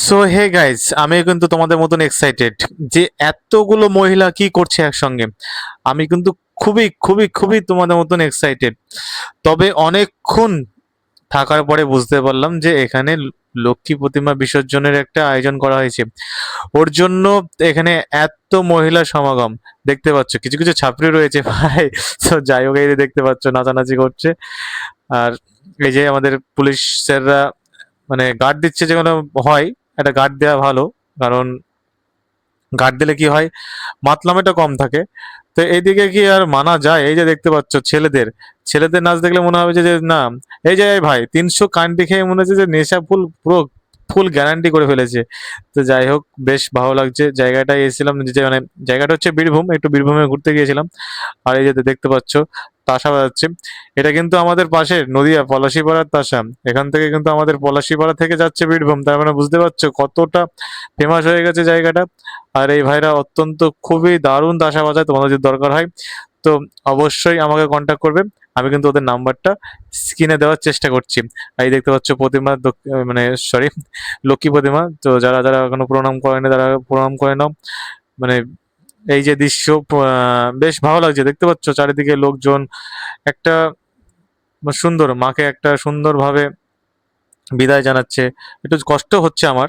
So hey guys, আমি কিন্তু তোমাদের মতন এক্সাইটেড যে এতগুলো মহিলা কি করছে একসঙ্গে। আমি কিন্তু খুবই খুবই খুবই তোমাদের মতন এক্সাইটেড। তবে অনেকক্ষণ থাকার পরে বুঝতে পারলাম যে এখানে লক্ষ্মী প্রতিমা বিসর্জনের একটা আয়োজন করা হয়েছে। ওর জন্য এখানে এত মহিলা সমাগম। দেখতে পাচ্ছ কিছু কিছু ছাত্রী রয়েছে ভাই। তো যাই হোক, এই যে দেখতে পাচ্ছ নাচানাচি করছে। আর এই যে আমাদের পুলিশ স্যাররা মানে গার্ড দিচ্ছে, যেগুলো হয় একটা গার্ড দেওয়া ভালো। কারণ গার্ড দিলে কি হয়, মাতলামিটা কম থাকে। তো এইদিকে কি আর মানা যায়? এই যে দেখতে পাচ্ছ ছেলেদের ছেলেদের নাচ দেখলে মনে হবে যে যে না, এই যে এই ভাই 300 কান্ডি খেয়ে মনে হচ্ছে যে নেশা ফুল পুরো ফুল গ্যারান্টি করে ফেলেছে। তো যাই হোক, বেশ ভালো লাগছে জায়গাটায় এসেছিলাম, যে মানে জায়গাটা হচ্ছে বীরভূম, একটু বীরভূমে ঘুরতে গিয়েছিলাম। আর এই যে দেখতে পাচ্ছ তাসা বাজাচ্ছে। এটা কিন্তু আমাদের পাশের নদিয়া পলাশীপাড়ার তাসা। এখান থেকে কিন্তু আমাদের পলাশীপাড়া থেকে যাচ্ছে বীরভূম, তার মানে বুঝতে পারছো কতটা ফেমাস হয়ে গেছে জায়গাটা। আর এই ভাইরা অত্যন্ত খুবই দারুণ তাসা বাজায়, তোমাদের যদি দরকার হয় তো অবশ্যই আমাকে কন্ট্যাক্ট করবে। আমি কিন্তু ওদের নাম্বারটা স্ক্রিনে দেওয়ার চেষ্টা করছি। এই দেখতে পাচ্ছ প্রতিমা, মানে সরি, লক্ষ্মী প্রতিমা। তো যারা যারা এখনো প্রণাম করেনি তারা প্রণাম করে নাও। মানে এই যে দৃশ্য, বেশ ভালো লাগছে। দেখতে পাচ্ছ চারিদিকে লোকজন, একটা সুন্দর মাকে একটা সুন্দরভাবে বিদায় জানাচ্ছে। একটু কষ্ট হচ্ছে আমার,